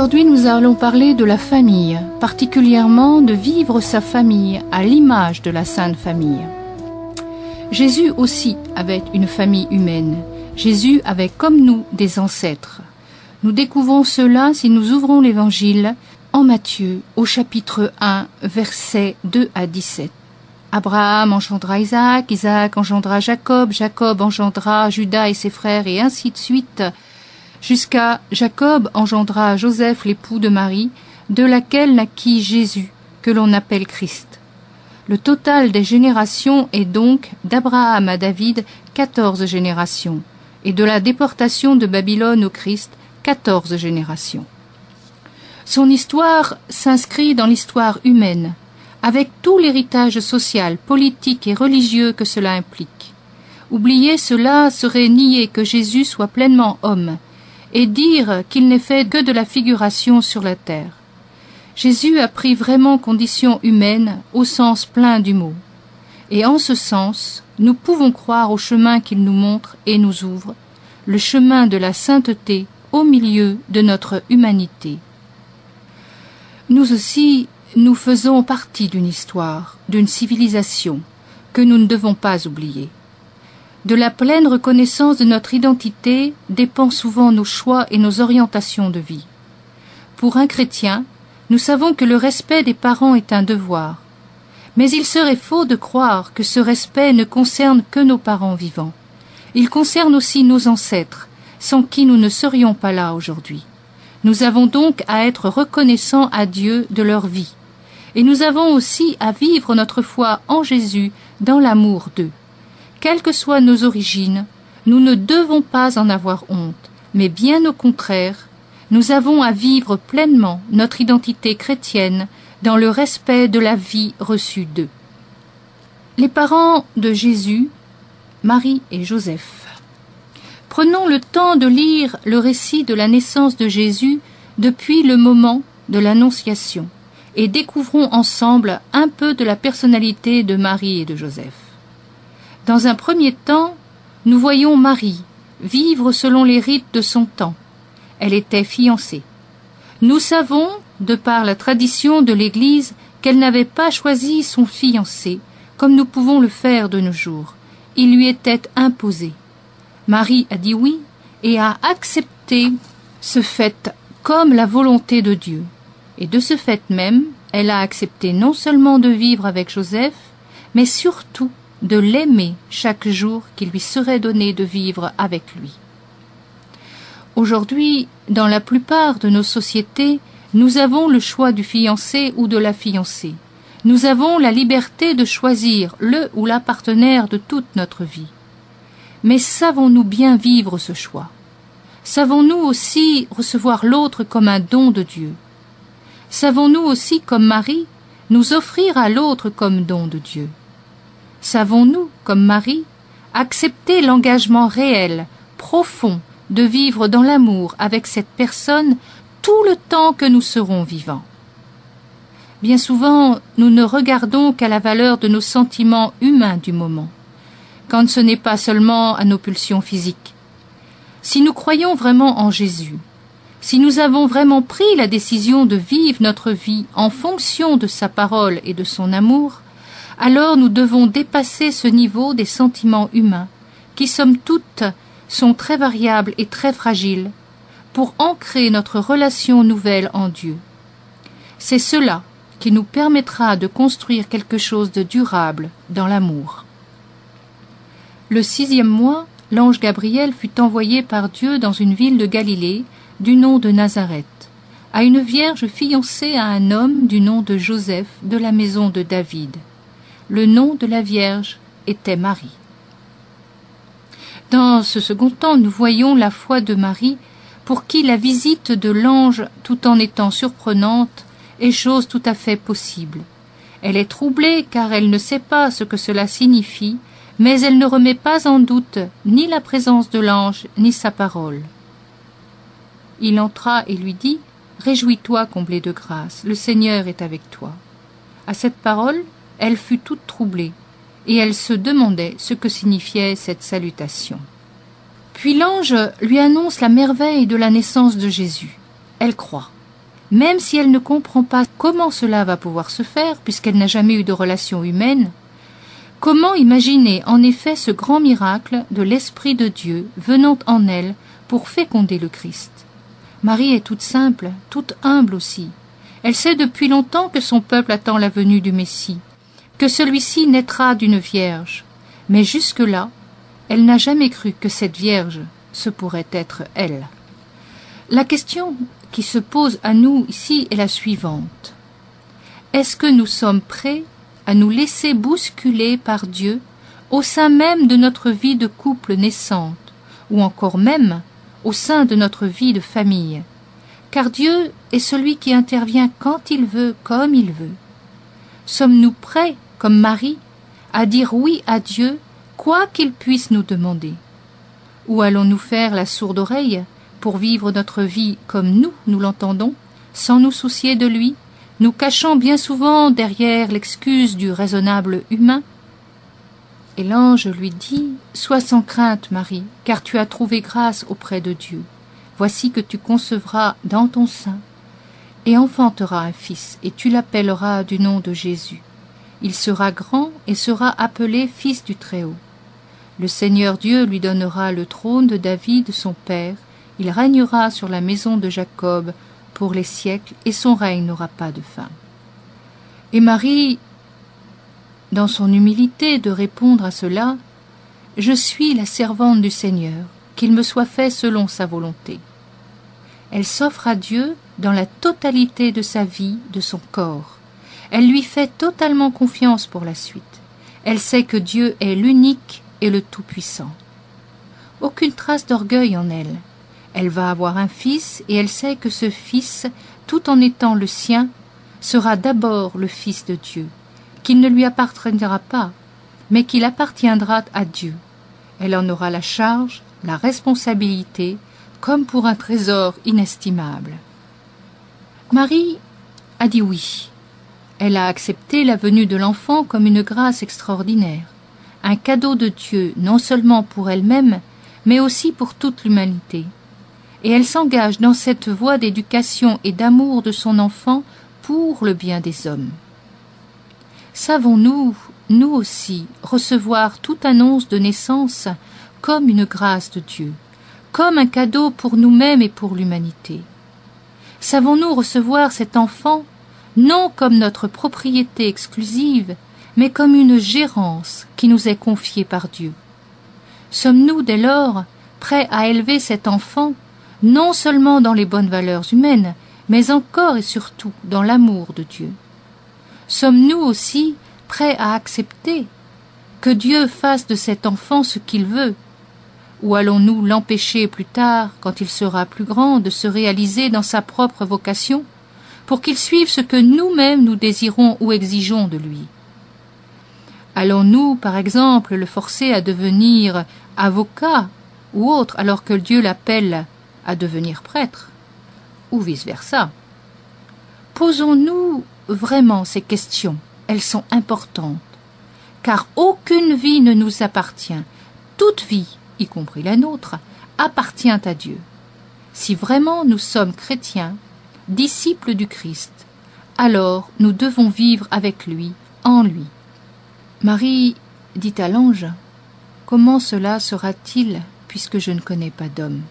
Aujourd'hui, nous allons parler de la famille, particulièrement de vivre sa famille à l'image de la Sainte Famille. Jésus aussi avait une famille humaine. Jésus avait comme nous des ancêtres. Nous découvrons cela si nous ouvrons l'Évangile en Matthieu au chapitre 1, versets 2 à 17. Abraham engendra Isaac, Isaac engendra Jacob, Jacob engendra Judas et ses frères, et ainsi de suite, jusqu'à Jacob engendra Joseph, l'époux de Marie, de laquelle naquit Jésus, que l'on appelle Christ. Le total des générations est donc d'Abraham à David 14 générations, et de la déportation de Babylone au Christ 14 générations. Son histoire s'inscrit dans l'histoire humaine, avec tout l'héritage social, politique et religieux que cela implique. Oublier cela serait nier que Jésus soit pleinement homme, et dire qu'il n'est fait que de la figuration sur la terre. Jésus a pris vraiment condition humaine au sens plein du mot. Et en ce sens, nous pouvons croire au chemin qu'il nous montre et nous ouvre, le chemin de la sainteté au milieu de notre humanité. Nous aussi, nous faisons partie d'une histoire, d'une civilisation, que nous ne devons pas oublier. De la pleine reconnaissance de notre identité dépend souvent nos choix et nos orientations de vie. Pour un chrétien, nous savons que le respect des parents est un devoir, mais il serait faux de croire que ce respect ne concerne que nos parents vivants. Il concerne aussi nos ancêtres, sans qui nous ne serions pas là aujourd'hui. Nous avons donc à être reconnaissants à Dieu de leur vie. Et nous avons aussi à vivre notre foi en Jésus dans l'amour d'eux. Quelles que soient nos origines, nous ne devons pas en avoir honte, mais bien au contraire, nous avons à vivre pleinement notre identité chrétienne dans le respect de la vie reçue d'eux. Les parents de Jésus, Marie et Joseph. Prenons le temps de lire le récit de la naissance de Jésus depuis le moment de l'Annonciation et découvrons ensemble un peu de la personnalité de Marie et de Joseph. Dans un premier temps, nous voyons Marie vivre selon les rites de son temps. Elle était fiancée. Nous savons, de par la tradition de l'Église, qu'elle n'avait pas choisi son fiancé, comme nous pouvons le faire de nos jours. Il lui était imposé. Marie a dit oui et a accepté ce fait comme la volonté de Dieu. Et de ce fait même, elle a accepté non seulement de vivre avec Joseph, mais surtout de l'aimer chaque jour qui lui serait donné de vivre avec lui. Aujourd'hui, dans la plupart de nos sociétés, nous avons le choix du fiancé ou de la fiancée. Nous avons la liberté de choisir le ou la partenaire de toute notre vie. Mais savons-nous bien vivre ce choix? Savons-nous aussi recevoir l'autre comme un don de Dieu? Savons-nous aussi, comme Marie, nous offrir à l'autre comme don de Dieu? Savons-nous, comme Marie, accepter l'engagement réel, profond, de vivre dans l'amour avec cette personne tout le temps que nous serons vivants? Bien souvent, nous ne regardons qu'à la valeur de nos sentiments humains du moment, quand ce n'est pas seulement à nos pulsions physiques. Si nous croyons vraiment en Jésus, si nous avons vraiment pris la décision de vivre notre vie en fonction de sa parole et de son amour, alors nous devons dépasser ce niveau des sentiments humains, qui somme toute sont très variables et très fragiles, pour ancrer notre relation nouvelle en Dieu. C'est cela qui nous permettra de construire quelque chose de durable dans l'amour. Le 6e mois, l'ange Gabriel fut envoyé par Dieu dans une ville de Galilée, du nom de Nazareth, à une vierge fiancée à un homme du nom de Joseph de la maison de David. Le nom de la vierge était Marie. Dans ce second temps, nous voyons la foi de Marie, pour qui la visite de l'ange, tout en étant surprenante, est chose tout à fait possible. Elle est troublée car elle ne sait pas ce que cela signifie, mais elle ne remet pas en doute ni la présence de l'ange, ni sa parole. Il entra et lui dit « Réjouis-toi, comblée de grâce, le Seigneur est avec toi. » À cette parole, elle fut toute troublée, et elle se demandait ce que signifiait cette salutation. Puis l'ange lui annonce la merveille de la naissance de Jésus. Elle croit. même si elle ne comprend pas comment cela va pouvoir se faire, puisqu'elle n'a jamais eu de relation humaine, comment imaginer en effet ce grand miracle de l'Esprit de Dieu venant en elle pour féconder le Christ? Marie est toute simple, toute humble aussi. Elle sait depuis longtemps que son peuple attend la venue du Messie, que celui-ci naîtra d'une vierge. Mais jusque-là, elle n'a jamais cru que cette vierge, ce pourrait être elle. La question qui se pose à nous ici est la suivante. Est-ce que nous sommes prêts à nous laisser bousculer par Dieu au sein même de notre vie de couple naissante, ou encore même au sein de notre vie de famille? Car Dieu est celui qui intervient quand il veut, comme il veut. Sommes-nous prêts, comme Marie, à dire oui à Dieu, quoi qu'il puisse nous demander? Ou allons-nous faire la sourde oreille pour vivre notre vie comme nous l'entendons, sans nous soucier de lui, nous cachant bien souvent derrière l'excuse du raisonnable humain? Et l'ange lui dit, « Sois sans crainte, Marie, car tu as trouvé grâce auprès de Dieu. Voici que tu concevras dans ton sein et enfanteras un fils, et tu l'appelleras du nom de Jésus. Il sera grand et sera appelé Fils du Très-Haut. Le Seigneur Dieu lui donnera le trône de David, son père. Il régnera sur la maison de Jacob pour les siècles, et son règne n'aura pas de fin. » Et Marie, dans son humilité de répondre à cela, « Je suis la servante du Seigneur, qu'il me soit fait selon sa volonté. » Elle s'offre à Dieu dans la totalité de sa vie, de son corps. Elle lui fait totalement confiance pour la suite. Elle sait que Dieu est l'unique et le Tout-Puissant. Aucune trace d'orgueil en elle. Elle va avoir un fils et elle sait que ce fils, tout en étant le sien, sera d'abord le Fils de Dieu, qu'il ne lui appartiendra pas, mais qu'il appartiendra à Dieu. Elle en aura la charge, la responsabilité, comme pour un trésor inestimable. Marie a dit oui. Elle a accepté la venue de l'enfant comme une grâce extraordinaire, un cadeau de Dieu non seulement pour elle-même, mais aussi pour toute l'humanité. Et elle s'engage dans cette voie d'éducation et d'amour de son enfant pour le bien des hommes. Savons-nous, nous aussi, recevoir toute annonce de naissance comme une grâce de Dieu, comme un cadeau pour nous-mêmes et pour l'humanité? Savons-nous recevoir cet enfant non comme notre propriété exclusive, mais comme une gérance qui nous est confiée par Dieu? Sommes-nous dès lors prêts à élever cet enfant non seulement dans les bonnes valeurs humaines, mais encore et surtout dans l'amour de Dieu? Sommes-nous aussi prêts à accepter que Dieu fasse de cet enfant ce qu'il veut? Ou allons-nous l'empêcher plus tard, quand il sera plus grand, de se réaliser dans sa propre vocation, pour qu'il suive ce que nous-mêmes nous désirons ou exigeons de lui? Allons-nous, par exemple, le forcer à devenir avocat ou autre, alors que Dieu l'appelle à devenir prêtre? Ou vice-versa? Posons-nous vraiment ces questions, elles sont importantes, car aucune vie ne nous appartient, toute vie, y compris la nôtre, appartient à Dieu. Si vraiment nous sommes chrétiens, disciples du Christ, alors nous devons vivre avec lui, en lui. Marie dit à l'ange, « Comment cela sera-t-il, puisque je ne connais pas d'homme ?»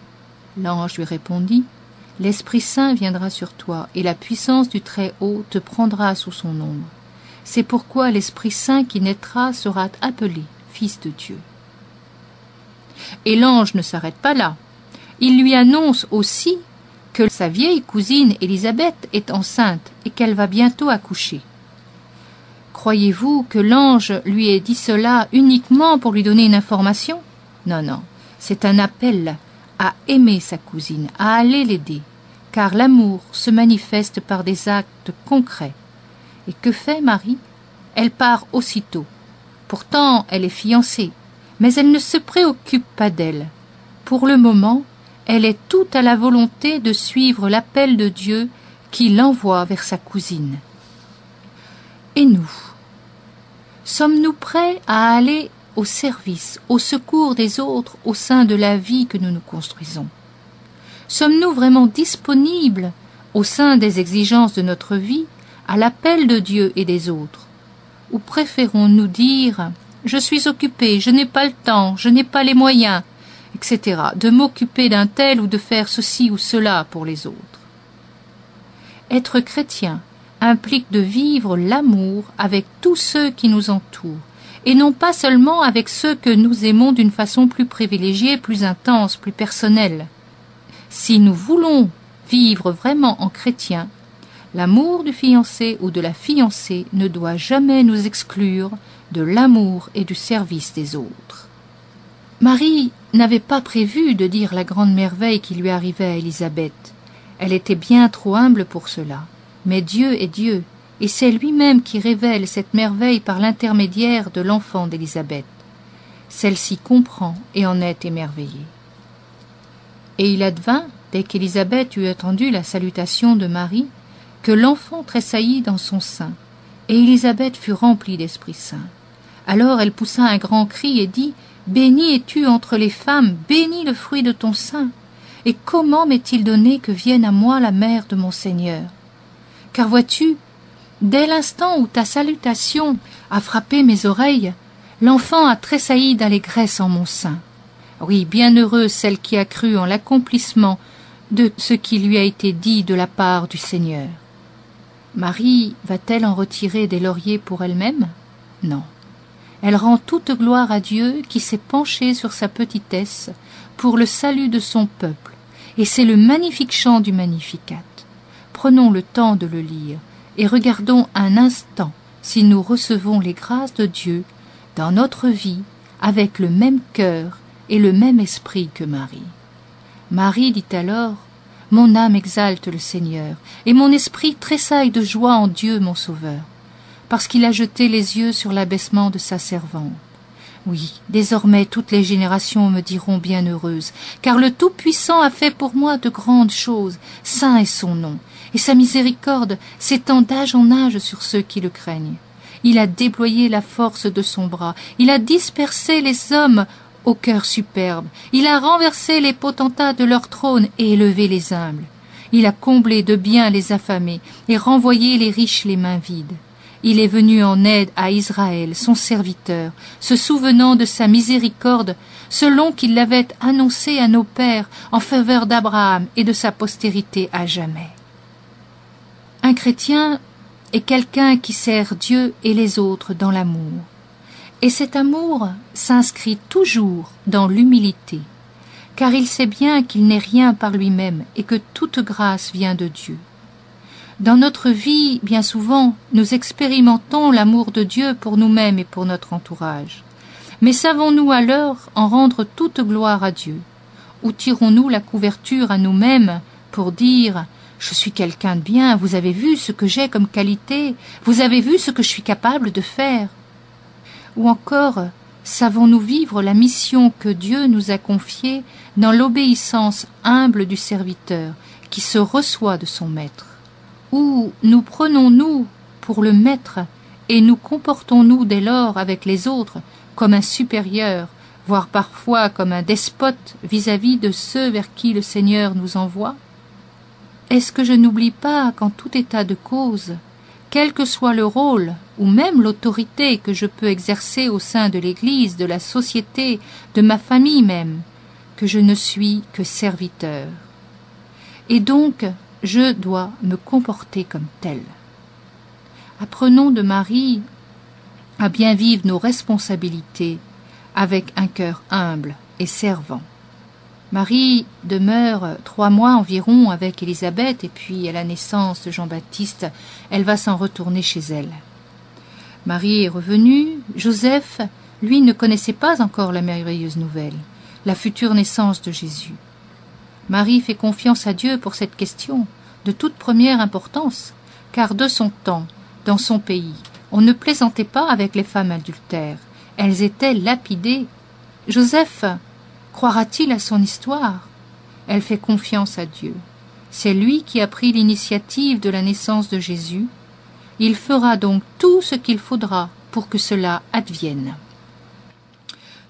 L'ange lui répondit, « L'Esprit Saint viendra sur toi, et la puissance du Très-Haut te prendra sous son ombre. C'est pourquoi l'Esprit Saint qui naîtra sera appelé Fils de Dieu. » Et l'ange ne s'arrête pas là. Il lui annonce aussi que sa vieille cousine Élisabeth est enceinte et qu'elle va bientôt accoucher. Croyez-vous que l'ange lui ait dit cela uniquement pour lui donner une information? Non, non, c'est un appel à aimer sa cousine, à aller l'aider, car l'amour se manifeste par des actes concrets. Et que fait Marie? Elle part aussitôt. Pourtant, elle est fiancée, mais elle ne se préoccupe pas d'elle. Pour le moment, elle est toute à la volonté de suivre l'appel de Dieu qui l'envoie vers sa cousine. Et nous? Sommes-nous prêts à aller au service, au secours des autres au sein de la vie que nous nous construisons? Sommes-nous vraiment disponibles au sein des exigences de notre vie, à l'appel de Dieu et des autres? Ou préférons-nous dire « Je suis occupé, je n'ai pas le temps, je n'ai pas les moyens », etc., de m'occuper d'un tel ou de faire ceci ou cela pour les autres? Être chrétien implique de vivre l'amour avec tous ceux qui nous entourent, et non pas seulement avec ceux que nous aimons d'une façon plus privilégiée, plus intense, plus personnelle. Si nous voulons vivre vraiment en chrétien, l'amour du fiancé ou de la fiancée ne doit jamais nous exclure de l'amour et du service des autres. Marie n'avait pas prévu de dire la grande merveille qui lui arrivait à Élisabeth. Elle était bien trop humble pour cela. Mais Dieu est Dieu, et c'est lui-même qui révèle cette merveille par l'intermédiaire de l'enfant d'Élisabeth. Celle-ci comprend et en est émerveillée. Et il advint, dès qu'Élisabeth eut entendu la salutation de Marie, que l'enfant tressaillit dans son sein, et Élisabeth fut remplie d'Esprit Saint. Alors elle poussa un grand cri et dit « Bénie es-tu entre les femmes, béni le fruit de ton sein. Et comment m'est-il donné que vienne à moi la mère de mon Seigneur? Car vois-tu, dès l'instant où ta salutation a frappé mes oreilles, l'enfant a tressailli d'allégresse en mon sein. Oui, bienheureuse celle qui a cru en l'accomplissement de ce qui lui a été dit de la part du Seigneur. » Marie va-t-elle en retirer des lauriers pour elle-même? Non. Elle rend toute gloire à Dieu qui s'est penché sur sa petitesse pour le salut de son peuple, et c'est le magnifique chant du Magnificat. Prenons le temps de le lire et regardons un instant si nous recevons les grâces de Dieu dans notre vie avec le même cœur et le même esprit que Marie. Marie dit alors « Mon âme exalte le Seigneur, et mon esprit tressaille de joie en Dieu mon Sauveur, parce qu'il a jeté les yeux sur l'abaissement de sa servante. Oui, désormais toutes les générations me diront bienheureuse, car le Tout-Puissant a fait pour moi de grandes choses, saint est son nom, et sa miséricorde s'étend d'âge en âge sur ceux qui le craignent. Il a déployé la force de son bras, il a dispersé les hommes au cœur superbe, il a renversé les potentats de leur trône et élevé les humbles. Il a comblé de biens les affamés et renvoyé les riches les mains vides. Il est venu en aide à Israël, son serviteur, se souvenant de sa miséricorde, selon qu'il l'avait annoncé à nos pères en faveur d'Abraham et de sa postérité à jamais. Un chrétien est quelqu'un qui sert Dieu et les autres dans l'amour. Et cet amour s'inscrit toujours dans l'humilité, car il sait bien qu'il n'est rien par lui-même et que toute grâce vient de Dieu. Dans notre vie, bien souvent, nous expérimentons l'amour de Dieu pour nous-mêmes et pour notre entourage. Mais savons-nous alors en rendre toute gloire à Dieu? Ou tirons-nous la couverture à nous-mêmes pour dire « Je suis quelqu'un de bien, vous avez vu ce que j'ai comme qualité, vous avez vu ce que je suis capable de faire ?» Ou encore, savons-nous vivre la mission que Dieu nous a confiée dans l'obéissance humble du serviteur qui se reçoit de son maître? Ou nous prenons-nous pour le maître et nous comportons-nous dès lors avec les autres comme un supérieur, voire parfois comme un despote vis-à-vis de ceux vers qui le Seigneur nous envoie? Est-ce que je n'oublie pas qu'en tout état de cause, quel que soit le rôle ou même l'autorité que je peux exercer au sein de l'Église, de la société, de ma famille même, que je ne suis que serviteur? Et donc, je dois me comporter comme tel. Apprenons de Marie à bien vivre nos responsabilités avec un cœur humble et servant. Marie demeure 3 mois environ avec Élisabeth et puis à la naissance de Jean-Baptiste, elle va s'en retourner chez elle. Marie est revenue, Joseph, lui, ne connaissait pas encore la merveilleuse nouvelle, la future naissance de Jésus. Marie fait confiance à Dieu pour cette question, de toute première importance, car de son temps, dans son pays, on ne plaisantait pas avec les femmes adultères, elles étaient lapidées. Joseph croira-t-il à son histoire? Elle fait confiance à Dieu. C'est lui qui a pris l'initiative de la naissance de Jésus. Il fera donc tout ce qu'il faudra pour que cela advienne.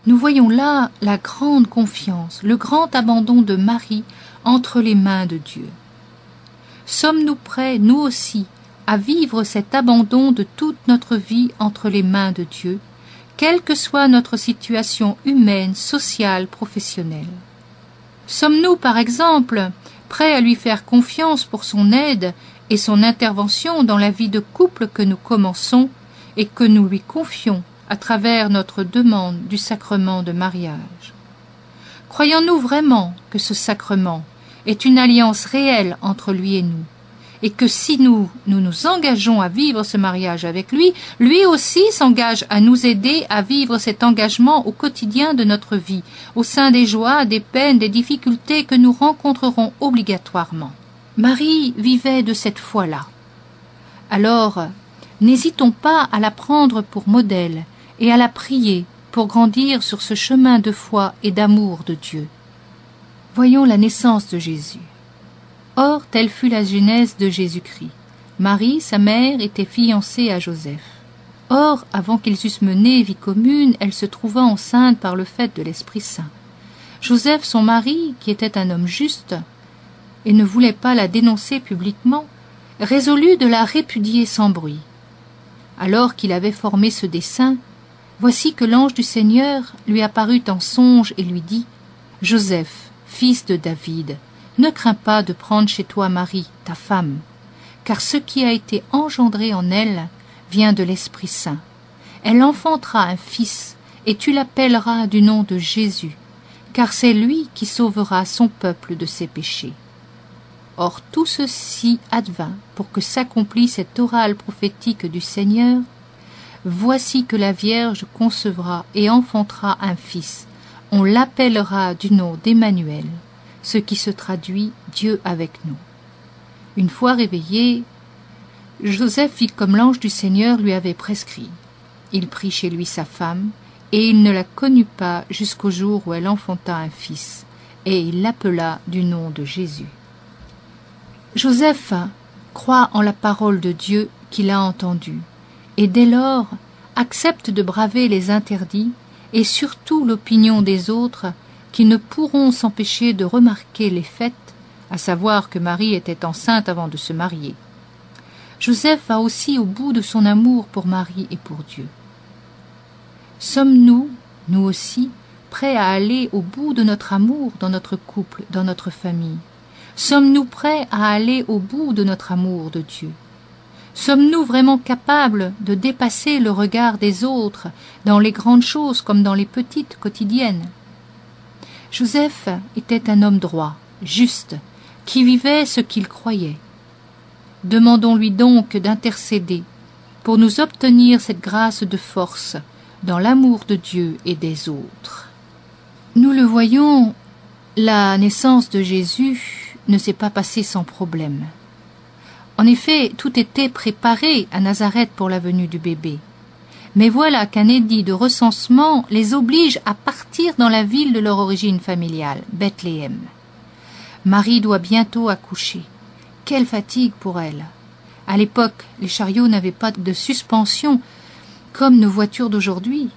Nous voyons là la grande confiance, le grand abandon de Marie entre les mains de Dieu. Sommes-nous prêts, nous aussi, à vivre cet abandon de toute notre vie entre les mains de Dieu, quelle que soit notre situation humaine, sociale, professionnelle? Sommes-nous, par exemple, prêts à lui faire confiance pour son aide et son intervention dans la vie de couple que nous commençons et que nous lui confions à travers notre demande du sacrement de mariage? Croyons-nous vraiment que ce sacrement est une alliance réelle entre lui et nous, et que si nous nous engageons à vivre ce mariage avec lui, lui aussi s'engage à nous aider à vivre cet engagement au quotidien de notre vie, au sein des joies, des peines, des difficultés que nous rencontrerons obligatoirement. Marie vivait de cette foi-là. Alors, n'hésitons pas à la prendre pour modèle et à la prier pour grandir sur ce chemin de foi et d'amour de Dieu. Voyons la naissance de Jésus. Or, telle fut la genèse de Jésus-Christ. Marie, sa mère, était fiancée à Joseph. Or, avant qu'ils eussent mené vie commune, elle se trouva enceinte par le fait de l'Esprit Saint. Joseph, son mari, qui était un homme juste, et ne voulait pas la dénoncer publiquement, résolut de la répudier sans bruit. Alors qu'il avait formé ce dessein, voici que l'ange du Seigneur lui apparut en songe et lui dit « Joseph, fils de David, ne crains pas de prendre chez toi Marie, ta femme, car ce qui a été engendré en elle vient de l'Esprit Saint. Elle enfantera un fils, et tu l'appelleras du nom de Jésus, car c'est lui qui sauvera son peuple de ses péchés. » Or tout ceci advint pour que s'accomplisse cette orale prophétique du Seigneur. Voici que la Vierge concevra et enfantera un fils. On l'appellera du nom d'Emmanuel, ce qui se traduit Dieu avec nous. Une fois réveillé, Joseph fit comme l'ange du Seigneur lui avait prescrit. Il prit chez lui sa femme, et il ne la connut pas jusqu'au jour où elle enfanta un fils, et il l'appela du nom de Jésus. Joseph croit en la parole de Dieu qu'il a entendue, et dès lors accepte de braver les interdits et surtout l'opinion des autres qui ne pourront s'empêcher de remarquer les faits, à savoir que Marie était enceinte avant de se marier. Joseph va aussi au bout de son amour pour Marie et pour Dieu. Sommes-nous, nous aussi, prêts à aller au bout de notre amour dans notre couple, dans notre famille? Sommes-nous prêts à aller au bout de notre amour de Dieu? Sommes-nous vraiment capables de dépasser le regard des autres dans les grandes choses comme dans les petites quotidiennes? Joseph était un homme droit, juste, qui vivait ce qu'il croyait. Demandons-lui donc d'intercéder pour nous obtenir cette grâce de force dans l'amour de Dieu et des autres. Nous le voyons, la naissance de Jésus ne s'est pas passée sans problème. En effet, tout était préparé à Nazareth pour la venue du bébé. Mais voilà qu'un édit de recensement les oblige à partir dans la ville de leur origine familiale, Bethléem. Marie doit bientôt accoucher. Quelle fatigue pour elle! À l'époque, les chariots n'avaient pas de suspension comme nos voitures d'aujourd'hui.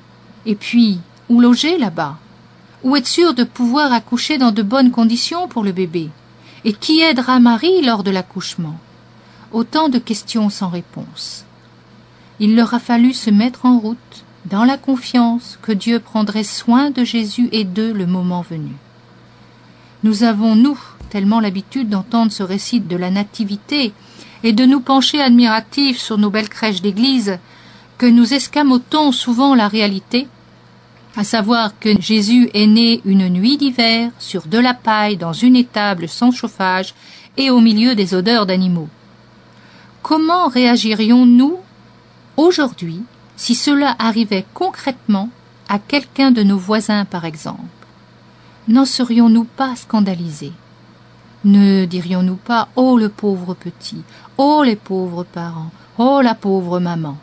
Et puis, où loger là-bas? Où être sûr de pouvoir accoucher dans de bonnes conditions pour le bébé? Et qui aidera Marie lors de l'accouchement? Autant de questions sans réponse. Il leur a fallu se mettre en route, dans la confiance que Dieu prendrait soin de Jésus et d'eux le moment venu. Nous avons, nous, tellement l'habitude d'entendre ce récit de la nativité et de nous pencher admiratifs sur nos belles crèches d'église, que nous escamotons souvent la réalité, à savoir que Jésus est né une nuit d'hiver sur de la paille dans une étable sans chauffage et au milieu des odeurs d'animaux. Comment réagirions-nous aujourd'hui si cela arrivait concrètement à quelqu'un de nos voisins par exemple? N'en serions-nous pas scandalisés? Ne dirions-nous pas « Oh le pauvre petit, oh les pauvres parents, oh la pauvre maman ».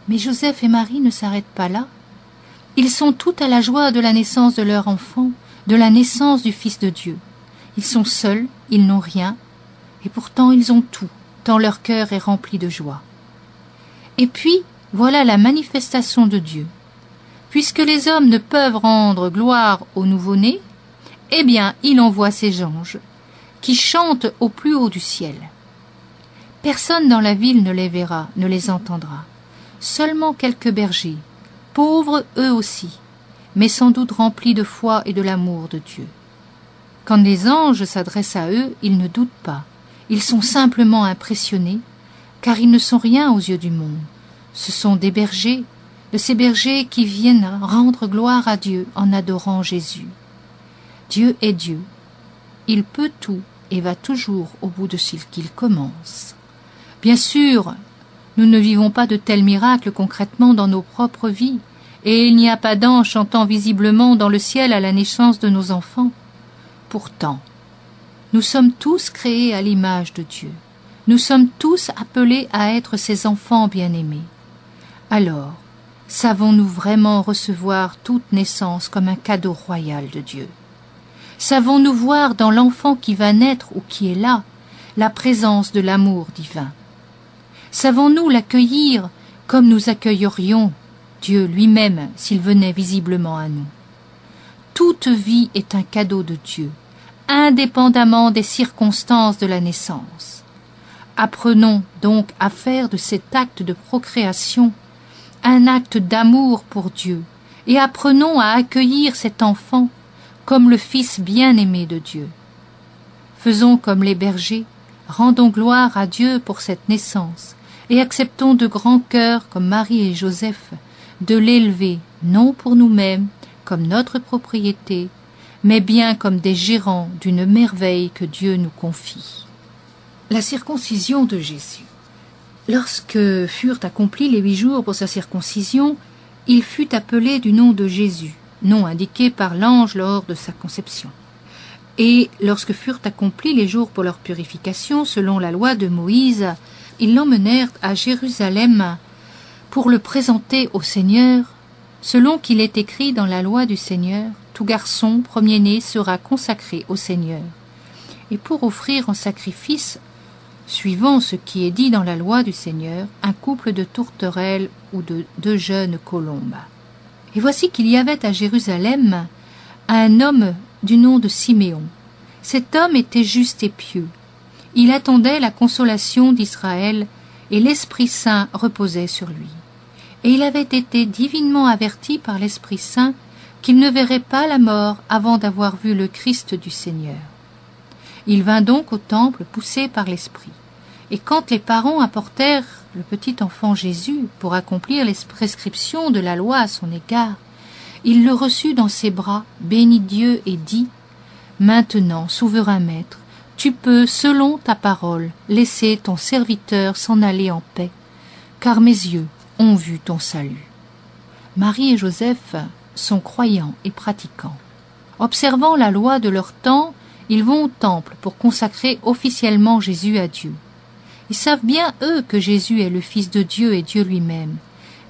Mais Joseph et Marie ne s'arrêtent pas là. Ils sont tout à la joie de la naissance de leur enfant, de la naissance du Fils de Dieu. Ils sont seuls, ils n'ont rien, et pourtant ils ont tout, tant leur cœur est rempli de joie. Et puis, voilà la manifestation de Dieu. Puisque les hommes ne peuvent rendre gloire au nouveau-né, eh bien, il envoie ses anges, qui chantent au plus haut du ciel. Personne dans la ville ne les verra, ne les entendra. Seulement quelques bergers, pauvres eux aussi, mais sans doute remplis de foi et de l'amour de Dieu. Quand les anges s'adressent à eux, ils ne doutent pas. Ils sont simplement impressionnés, car ils ne sont rien aux yeux du monde. Ce sont des bergers, de ces bergers qui viennent rendre gloire à Dieu en adorant Jésus. Dieu est Dieu. Il peut tout et va toujours au bout de ce qu'il commence. Bien sûr, nous ne vivons pas de tels miracles concrètement dans nos propres vies, et il n'y a pas d'ange chantant visiblement dans le ciel à la naissance de nos enfants. Pourtant, nous sommes tous créés à l'image de Dieu. Nous sommes tous appelés à être ses enfants bien-aimés. Alors, savons-nous vraiment recevoir toute naissance comme un cadeau royal de Dieu? Savons-nous voir dans l'enfant qui va naître ou qui est là la présence de l'amour divin? Savons-nous l'accueillir comme nous accueillerions Dieu lui-même s'il venait visiblement à nous? Toute vie est un cadeau de Dieu, indépendamment des circonstances de la naissance. Apprenons donc à faire de cet acte de procréation un acte d'amour pour Dieu et apprenons à accueillir cet enfant comme le Fils bien-aimé de Dieu. Faisons comme les bergers, rendons gloire à Dieu pour cette naissance et acceptons de grand cœur, comme Marie et Joseph, de l'élever, non pour nous-mêmes, comme notre propriété, mais bien comme des gérants d'une merveille que Dieu nous confie. La circoncision de Jésus. Lorsque furent accomplis les 8 jours pour sa circoncision, il fut appelé du nom de Jésus, nom indiqué par l'ange lors de sa conception. Et lorsque furent accomplis les jours pour leur purification, selon la loi de Moïse, ils l'emmenèrent à Jérusalem pour le présenter au Seigneur, selon qu'il est écrit dans la loi du Seigneur, tout garçon premier-né sera consacré au Seigneur. Et pour offrir en sacrifice, suivant ce qui est dit dans la loi du Seigneur, un couple de tourterelles ou de 2 jeunes colombes. Et voici qu'il y avait à Jérusalem un homme du nom de Siméon. Cet homme était juste et pieux. Il attendait la consolation d'Israël et l'Esprit Saint reposait sur lui. Et il avait été divinement averti par l'Esprit Saint qu'il ne verrait pas la mort avant d'avoir vu le Christ du Seigneur. Il vint donc au temple poussé par l'Esprit. Et quand les parents apportèrent le petit enfant Jésus pour accomplir les prescriptions de la loi à son égard, il le reçut dans ses bras, bénit Dieu et dit « Maintenant, souverain maître, tu peux, selon ta parole, laisser ton serviteur s'en aller en paix, car mes yeux ont vu ton salut. » Marie et Joseph sont croyants et pratiquants. Observant la loi de leur temps, ils vont au temple pour consacrer officiellement Jésus à Dieu. Ils savent bien, eux, que Jésus est le Fils de Dieu et Dieu lui-même,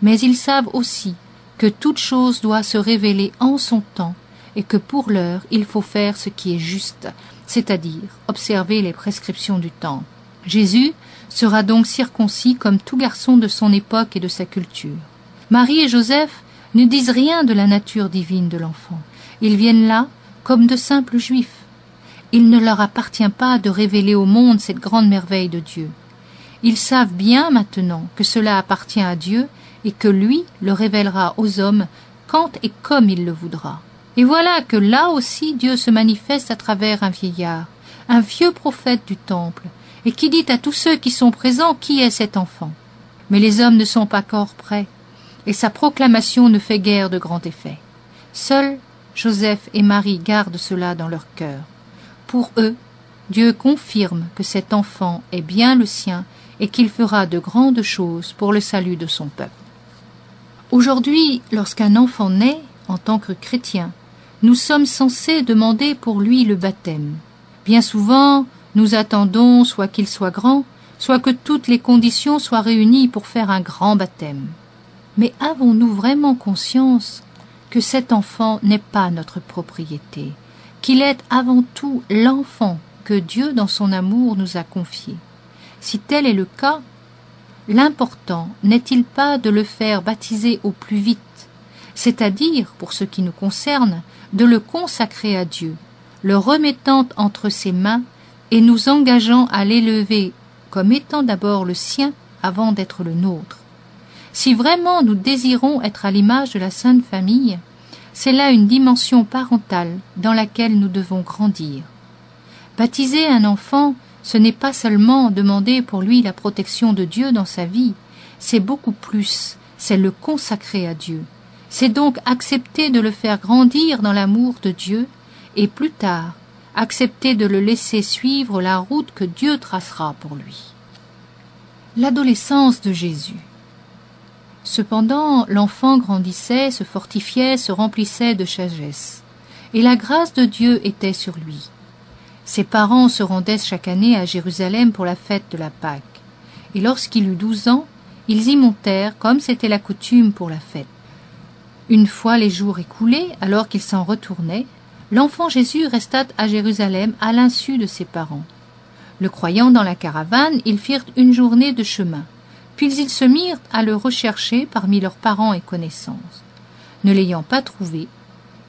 mais ils savent aussi que toute chose doit se révéler en son temps et que pour l'heure, il faut faire ce qui est juste, c'est-à-dire observer les prescriptions du temple. Jésus sera donc circoncis comme tout garçon de son époque et de sa culture. Marie et Joseph ne disent rien de la nature divine de l'enfant. Ils viennent là comme de simples juifs. Il ne leur appartient pas de révéler au monde cette grande merveille de Dieu. Ils savent bien maintenant que cela appartient à Dieu et que lui le révélera aux hommes quand et comme il le voudra. Et voilà que là aussi Dieu se manifeste à travers un vieillard, un vieux prophète du temple, et qui dit à tous ceux qui sont présents qui est cet enfant. Mais les hommes ne sont pas encore prêts, et sa proclamation ne fait guère de grand effet. Seuls Joseph et Marie gardent cela dans leur cœur. Pour eux, Dieu confirme que cet enfant est bien le sien et qu'il fera de grandes choses pour le salut de son peuple. Aujourd'hui, lorsqu'un enfant naît, en tant que chrétien, nous sommes censés demander pour lui le baptême. Bien souvent, nous attendons soit qu'il soit grand, soit que toutes les conditions soient réunies pour faire un grand baptême. Mais avons-nous vraiment conscience que cet enfant n'est pas notre propriété, qu'il est avant tout l'enfant que Dieu, dans son amour, nous a confié? Si tel est le cas, l'important n'est-il pas de le faire baptiser au plus vite, c'est-à-dire, pour ce qui nous concerne, de le consacrer à Dieu, le remettant entre ses mains et nous engageant à l'élever comme étant d'abord le sien avant d'être le nôtre. Si vraiment nous désirons être à l'image de la Sainte Famille, c'est là une dimension parentale dans laquelle nous devons grandir. Baptiser un enfant, ce n'est pas seulement demander pour lui la protection de Dieu dans sa vie, c'est beaucoup plus, c'est le consacrer à Dieu. C'est donc accepter de le faire grandir dans l'amour de Dieu et plus tard, accepter de le laisser suivre la route que Dieu tracera pour lui. L'adolescence de Jésus. Cependant, l'enfant grandissait, se fortifiait, se remplissait de sagesse, et la grâce de Dieu était sur lui. Ses parents se rendaient chaque année à Jérusalem pour la fête de la Pâque, et lorsqu'il eut 12 ans, ils y montèrent comme c'était la coutume pour la fête. Une fois les jours écoulés, alors qu'ils s'en retournaient, l'enfant Jésus resta à Jérusalem à l'insu de ses parents. Le croyant dans la caravane, ils firent une journée de chemin. Puis ils se mirent à le rechercher parmi leurs parents et connaissances. Ne l'ayant pas trouvé,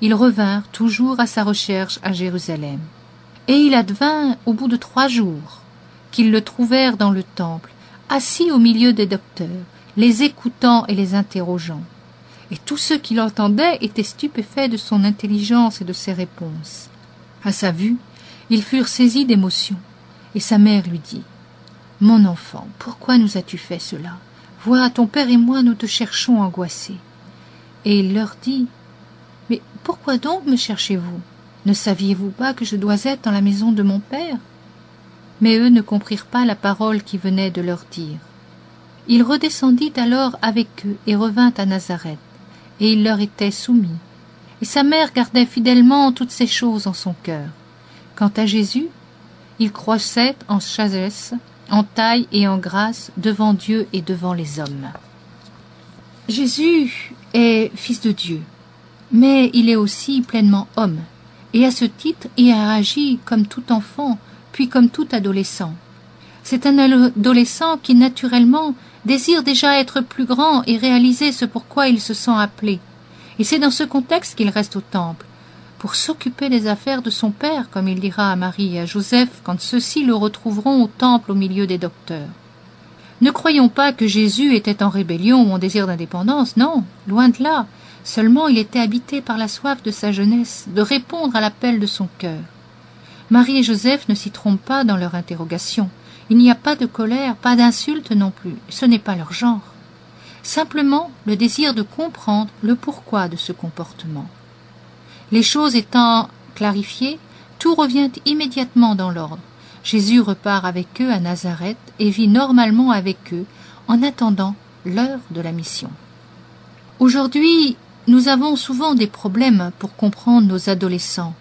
ils revinrent toujours à sa recherche à Jérusalem. Et il advint, au bout de 3 jours, qu'ils le trouvèrent dans le temple, assis au milieu des docteurs, les écoutant et les interrogeant. Et tous ceux qui l'entendaient étaient stupéfaits de son intelligence et de ses réponses. À sa vue, ils furent saisis d'émotion, et sa mère lui dit « Mon enfant, pourquoi nous as-tu fait cela? Vois, ton père et moi, nous te cherchons angoissés. » Et il leur dit « Mais pourquoi donc me cherchez-vous? Ne saviez-vous pas que je dois être dans la maison de mon père ?» Mais eux ne comprirent pas la parole qui venait de leur dire. Il redescendit alors avec eux et revint à Nazareth, et il leur était soumis. Et sa mère gardait fidèlement toutes ces choses en son cœur. Quant à Jésus, il croissait en sagesse, en taille et en grâce devant Dieu et devant les hommes. Jésus est fils de Dieu, mais il est aussi pleinement homme, et à ce titre il a agi comme tout enfant, puis comme tout adolescent. C'est un adolescent qui naturellement désire déjà être plus grand et réaliser ce pourquoi il se sent appelé. Et c'est dans ce contexte qu'il reste au temple, pour s'occuper des affaires de son père, comme il dira à Marie et à Joseph quand ceux-ci le retrouveront au temple au milieu des docteurs. Ne croyons pas que Jésus était en rébellion ou en désir d'indépendance, non, loin de là. Seulement il était habité par la soif de sa jeunesse, de répondre à l'appel de son cœur. Marie et Joseph ne s'y trompent pas dans leur interrogation. Il n'y a pas de colère, pas d'insulte non plus, ce n'est pas leur genre. Simplement le désir de comprendre le pourquoi de ce comportement. Les choses étant clarifiées, tout revient immédiatement dans l'ordre. Jésus repart avec eux à Nazareth et vit normalement avec eux en attendant l'heure de la mission. Aujourd'hui, nous avons souvent des problèmes pour comprendre nos adolescents,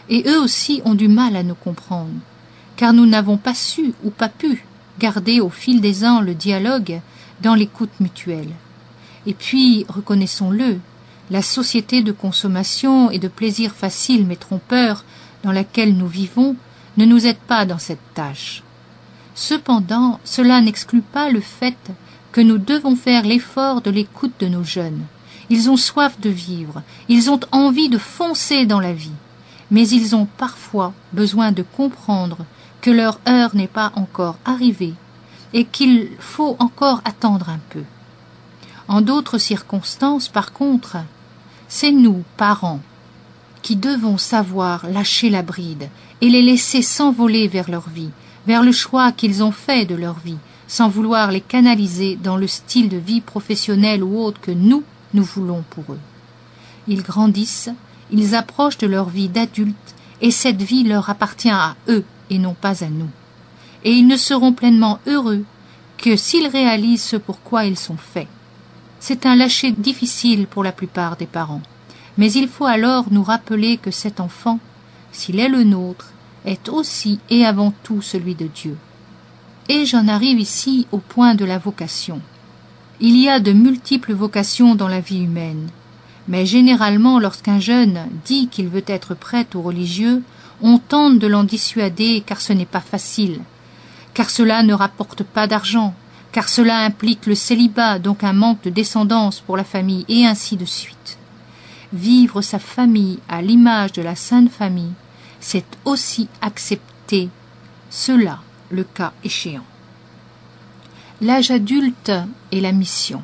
et eux aussi ont du mal à nous comprendre, car nous n'avons pas su ou pas pu garder au fil des ans le dialogue dans l'écoute mutuelle. Et puis, reconnaissons-le, la société de consommation et de plaisir facile mais trompeur dans laquelle nous vivons ne nous aide pas dans cette tâche. Cependant, cela n'exclut pas le fait que nous devons faire l'effort de l'écoute de nos jeunes. Ils ont soif de vivre, ils ont envie de foncer dans la vie, mais ils ont parfois besoin de comprendre que leur heure n'est pas encore arrivée et qu'il faut encore attendre un peu. En d'autres circonstances, par contre, c'est nous, parents, qui devons savoir lâcher la bride et les laisser s'envoler vers leur vie, vers le choix qu'ils ont fait de leur vie, sans vouloir les canaliser dans le style de vie professionnelle ou autre que nous voulons pour eux. Ils grandissent, ils approchent de leur vie d'adulte et cette vie leur appartient à eux et non pas à nous. Et ils ne seront pleinement heureux que s'ils réalisent ce pourquoi ils sont faits. C'est un lâcher difficile pour la plupart des parents, mais il faut alors nous rappeler que cet enfant, s'il est le nôtre, est aussi et avant tout celui de Dieu. Et j'en arrive ici au point de la vocation. Il y a de multiples vocations dans la vie humaine, mais généralement lorsqu'un jeune dit qu'il veut être prêtre ou religieux, on tente de l'en dissuader car ce n'est pas facile, car cela ne rapporte pas d'argent, car cela implique le célibat, donc un manque de descendance pour la famille, et ainsi de suite. Vivre sa famille à l'image de la Sainte Famille, c'est aussi accepter cela, le cas échéant. L'âge adulte et la mission.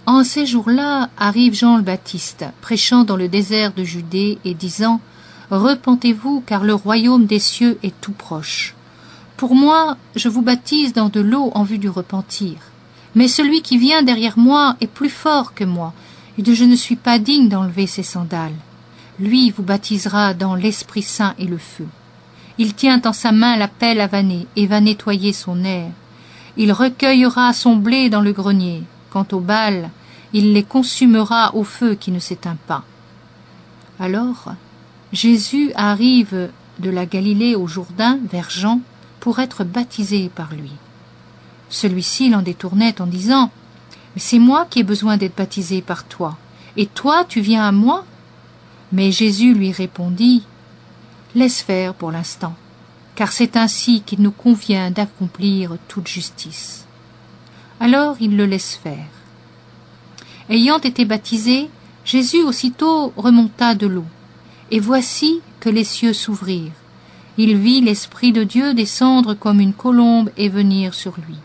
En ces jours-là arrive Jean le Baptiste, prêchant dans le désert de Judée et disant « Repentez-vous, car le royaume des cieux est tout proche. Pour moi, je vous baptise dans de l'eau en vue du repentir. Mais celui qui vient derrière moi est plus fort que moi, et je ne suis pas digne d'enlever ses sandales. Lui vous baptisera dans l'Esprit Saint et le feu. Il tient en sa main la pelle à vanner et va nettoyer son aire. Il recueillera son blé dans le grenier. Quant aux balles, il les consumera au feu qui ne s'éteint pas. » Alors, Jésus arrive de la Galilée au Jourdain vers Jean pour être baptisé par lui. Celui-ci l'en détournait en disant « Mais c'est moi qui ai besoin d'être baptisé par toi, et toi tu viens à moi ?» Mais Jésus lui répondit « Laisse faire pour l'instant, car c'est ainsi qu'il nous convient d'accomplir toute justice. » Alors il le laisse faire. Ayant été baptisé, Jésus aussitôt remonta de l'eau. Et voici que les cieux s'ouvrirent. Il vit l'Esprit de Dieu descendre comme une colombe et venir sur lui.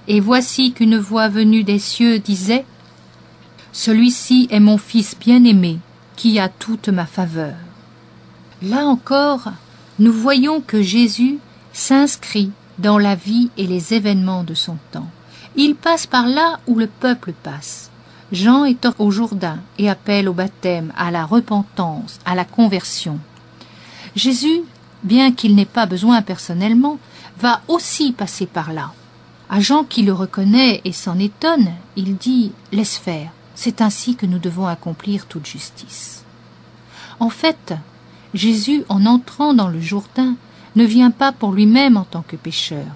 Et voici qu'une voix venue des cieux disait « Celui-ci est mon Fils bien-aimé, qui a toute ma faveur. » Là encore, nous voyons que Jésus s'inscrit dans la vie et les événements de son temps. Il passe par là où le peuple passe. Jean est au Jourdain et appelle au baptême, à la repentance, à la conversion. Jésus, bien qu'il n'ait pas besoin personnellement, va aussi passer par là. À Jean qui le reconnaît et s'en étonne, il dit « Laisse faire, c'est ainsi que nous devons accomplir toute justice. » En fait, Jésus, en entrant dans le Jourdain, ne vient pas pour lui-même en tant que pécheur,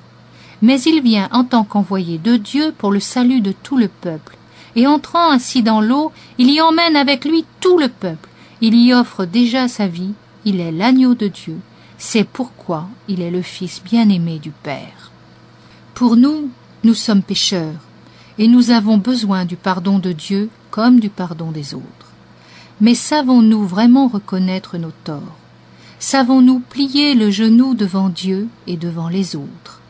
mais il vient en tant qu'envoyé de Dieu pour le salut de tout le peuple. Et entrant ainsi dans l'eau, il y emmène avec lui tout le peuple. Il y offre déjà sa vie, il est l'agneau de Dieu. C'est pourquoi il est le Fils bien-aimé du Père. Pour nous, nous sommes pécheurs, et nous avons besoin du pardon de Dieu comme du pardon des autres. Mais savons-nous vraiment reconnaître nos torts? Savons-nous plier le genou devant Dieu et devant les autres?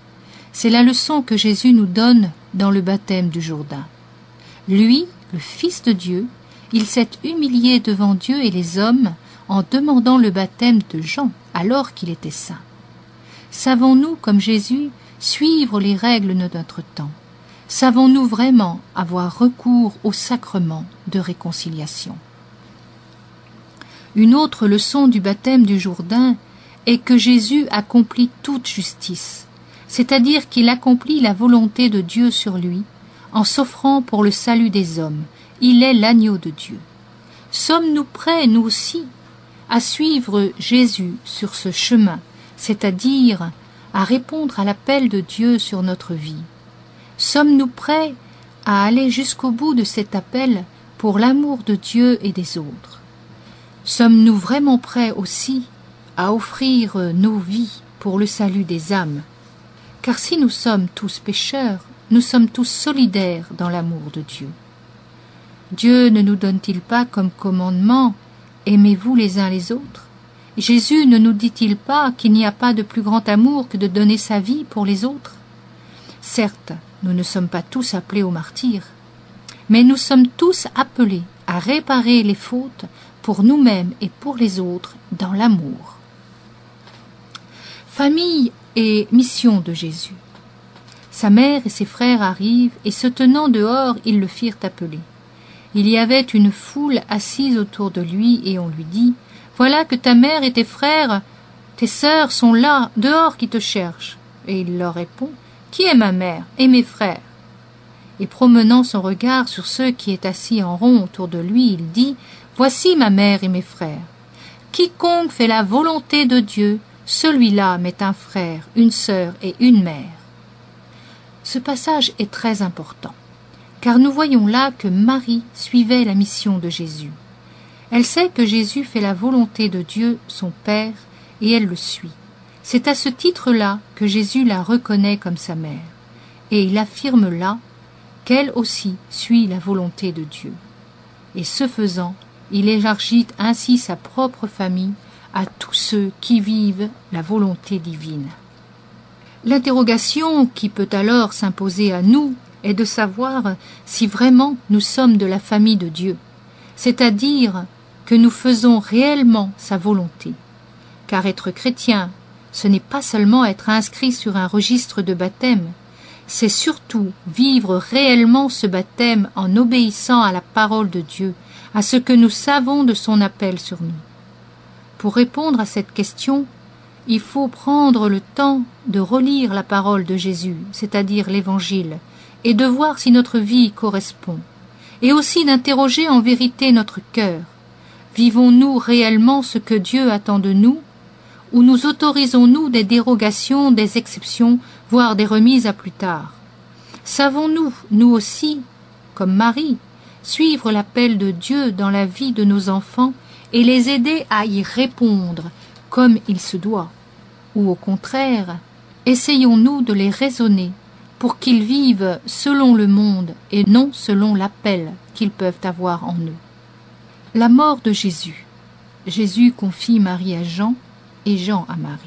C'est la leçon que Jésus nous donne dans le baptême du Jourdain. Lui, le Fils de Dieu, il s'est humilié devant Dieu et les hommes en demandant le baptême de Jean alors qu'il était saint. Savons-nous, comme Jésus, suivre les règles de notre temps? Savons-nous vraiment avoir recours au sacrement de réconciliation? Une autre leçon du baptême du Jourdain est que Jésus accomplit toute justice, c'est-à-dire qu'il accomplit la volonté de Dieu sur lui, en s'offrant pour le salut des hommes. Il est l'agneau de Dieu. Sommes-nous prêts, nous aussi, à suivre Jésus sur ce chemin, c'est-à-dire à répondre à l'appel de Dieu sur notre vie? Sommes-nous prêts à aller jusqu'au bout de cet appel pour l'amour de Dieu et des autres? Sommes-nous vraiment prêts aussi à offrir nos vies pour le salut des âmes? Car si nous sommes tous pécheurs, nous sommes tous solidaires dans l'amour de Dieu. Dieu ne nous donne-t-il pas comme commandement « Aimez-vous les uns les autres » Jésus ne nous dit-il pas qu'il n'y a pas de plus grand amour que de donner sa vie pour les autres? Certes, nous ne sommes pas tous appelés au martyre, mais nous sommes tous appelés à réparer les fautes pour nous-mêmes et pour les autres dans l'amour. Famille et mission de Jésus. Sa mère et ses frères arrivent, et se tenant dehors, ils le firent appeler. Il y avait une foule assise autour de lui, et on lui dit « Voilà que ta mère et tes frères, tes sœurs sont là, dehors, qui te cherchent. » Et il leur répond « Qui est ma mère et mes frères ?» Et promenant son regard sur ceux qui étaient assis en rond autour de lui, il dit « Voici ma mère et mes frères. Quiconque fait la volonté de Dieu, celui-là m'est un frère, une sœur et une mère. » Ce passage est très important, car nous voyons là que Marie suivait la mission de Jésus. Elle sait que Jésus fait la volonté de Dieu, son Père, et elle le suit. C'est à ce titre-là que Jésus la reconnaît comme sa mère, et il affirme là qu'elle aussi suit la volonté de Dieu. Et ce faisant, il élargit ainsi sa propre famille à tous ceux qui vivent la volonté divine. L'interrogation qui peut alors s'imposer à nous est de savoir si vraiment nous sommes de la famille de Dieu, c'est-à-dire que nous faisons réellement sa volonté. Car être chrétien, ce n'est pas seulement être inscrit sur un registre de baptême, c'est surtout vivre réellement ce baptême en obéissant à la parole de Dieu, à ce que nous savons de son appel sur nous. Pour répondre à cette question, il faut prendre le temps de relire la parole de Jésus, c'est-à-dire l'Évangile, et de voir si notre vie y correspond, et aussi d'interroger en vérité notre cœur. Vivons-nous réellement ce que Dieu attend de nous, ou nous autorisons-nous des dérogations, des exceptions, voire des remises à plus tard? Savons-nous, nous aussi, comme Marie, suivre l'appel de Dieu dans la vie de nos enfants et les aider à y répondre comme il se doit? Ou au contraire, essayons-nous de les raisonner pour qu'ils vivent selon le monde et non selon l'appel qu'ils peuvent avoir en eux? La mort de Jésus. Jésus confie Marie à Jean et Jean à Marie.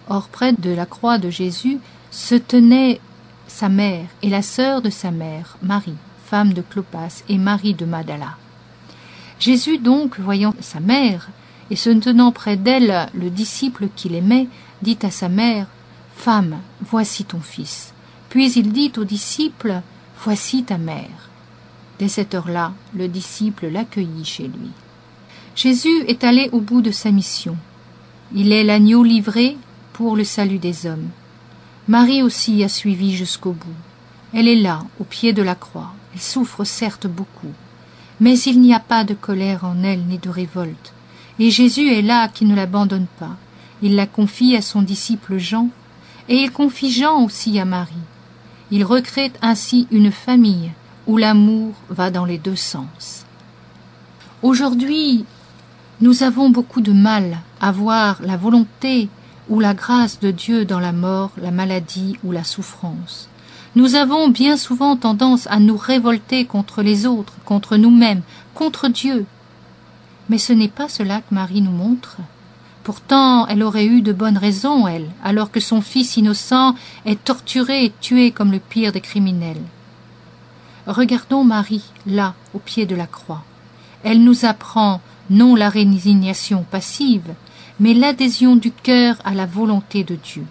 Or, près de la croix de Jésus se tenaient sa mère et la sœur de sa mère, Marie, femme de Clopas, et Marie de Magdala. Jésus donc, voyant sa mère, et se tenant près d'elle le disciple qu'il aimait, dit à sa mère, « Femme, voici ton fils. » Puis il dit au disciple, « Voici ta mère. » Dès cette heure-là, le disciple l'accueillit chez lui. Jésus est allé au bout de sa mission. Il est l'agneau livré pour le salut des hommes. Marie aussi a suivi jusqu'au bout. Elle est là, au pied de la croix. Elle souffre certes beaucoup, mais il n'y a pas de colère en elle ni de révolte. Et Jésus est là qui ne l'abandonne pas. Il la confie à son disciple Jean, et il confie Jean aussi à Marie. Il recrée ainsi une famille où l'amour va dans les deux sens. Aujourd'hui, nous avons beaucoup de mal à voir la volonté ou la grâce de Dieu dans la mort, la maladie ou la souffrance. Nous avons bien souvent tendance à nous révolter contre les autres, contre nous-mêmes, contre Dieu. Mais ce n'est pas cela que Marie nous montre. Pourtant, elle aurait eu de bonnes raisons, elle, alors que son fils innocent est torturé et tué comme le pire des criminels. Regardons Marie, là, au pied de la croix. Elle nous apprend non la résignation passive, mais l'adhésion du cœur à la volonté de Dieu.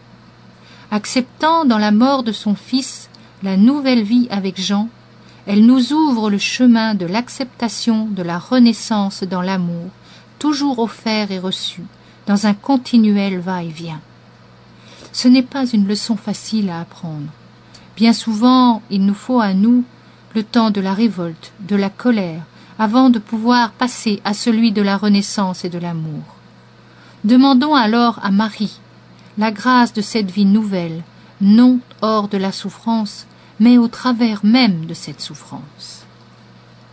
Acceptant dans la mort de son fils la nouvelle vie avec Jean, elle nous ouvre le chemin de l'acceptation de la renaissance dans l'amour, toujours offert et reçu, dans un continuel va-et-vient. Ce n'est pas une leçon facile à apprendre. Bien souvent, il nous faut à nous le temps de la révolte, de la colère, avant de pouvoir passer à celui de la renaissance et de l'amour. Demandons alors à Marie la grâce de cette vie nouvelle, non hors de la souffrance, mais au travers même de cette souffrance.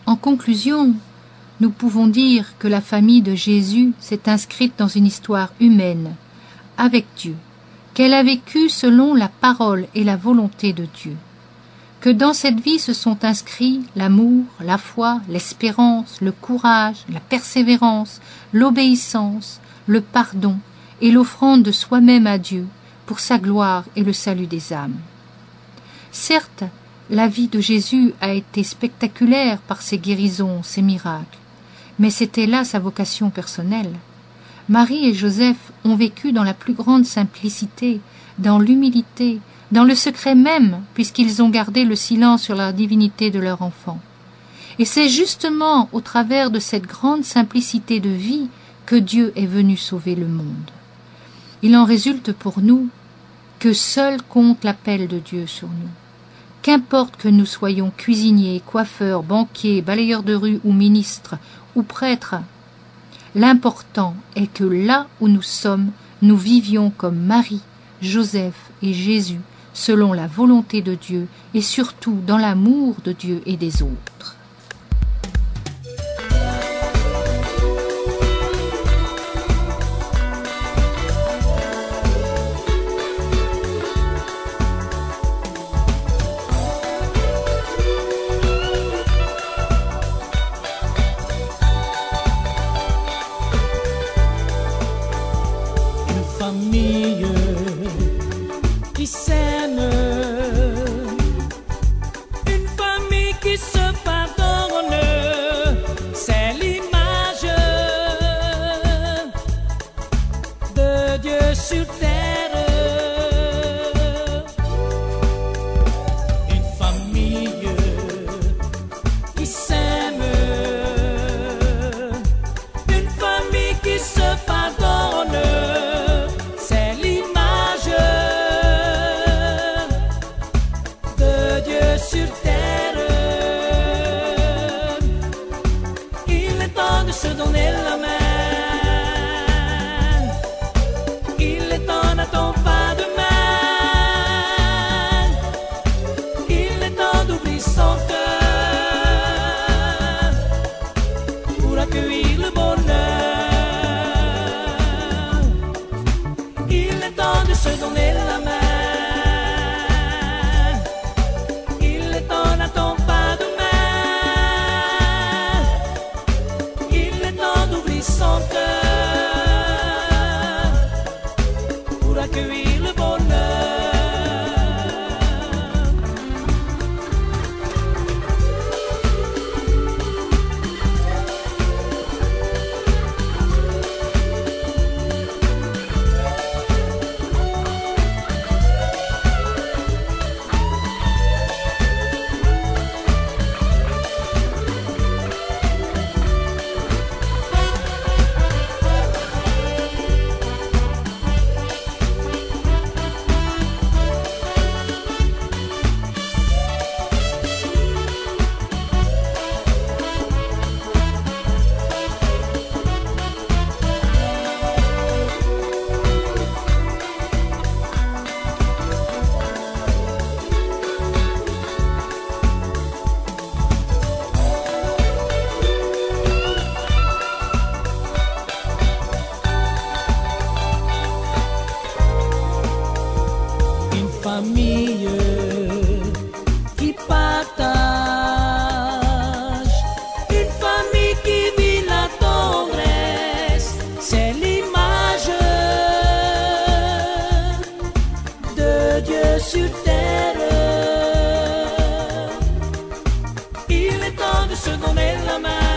En conclusion, nous pouvons dire que la famille de Jésus s'est inscrite dans une histoire humaine, avec Dieu, qu'elle a vécu selon la parole et la volonté de Dieu, que dans cette vie se sont inscrits l'amour, la foi, l'espérance, le courage, la persévérance, l'obéissance, le pardon et l'offrande de soi-même à Dieu pour sa gloire et le salut des âmes. Certes, la vie de Jésus a été spectaculaire par ses guérisons, ses miracles, mais c'était là sa vocation personnelle. Marie et Joseph ont vécu dans la plus grande simplicité, dans l'humilité, dans le secret même, puisqu'ils ont gardé le silence sur la divinité de leur enfant. Et c'est justement au travers de cette grande simplicité de vie que Dieu est venu sauver le monde. Il en résulte pour nous que seul compte l'appel de Dieu sur nous. Qu'importe que nous soyons cuisiniers, coiffeurs, banquiers, balayeurs de rue ou ministres ou prêtres, l'important est que là où nous sommes, nous vivions comme Marie, Joseph et Jésus, selon la volonté de Dieu et surtout dans l'amour de Dieu et des autres. se donner la main.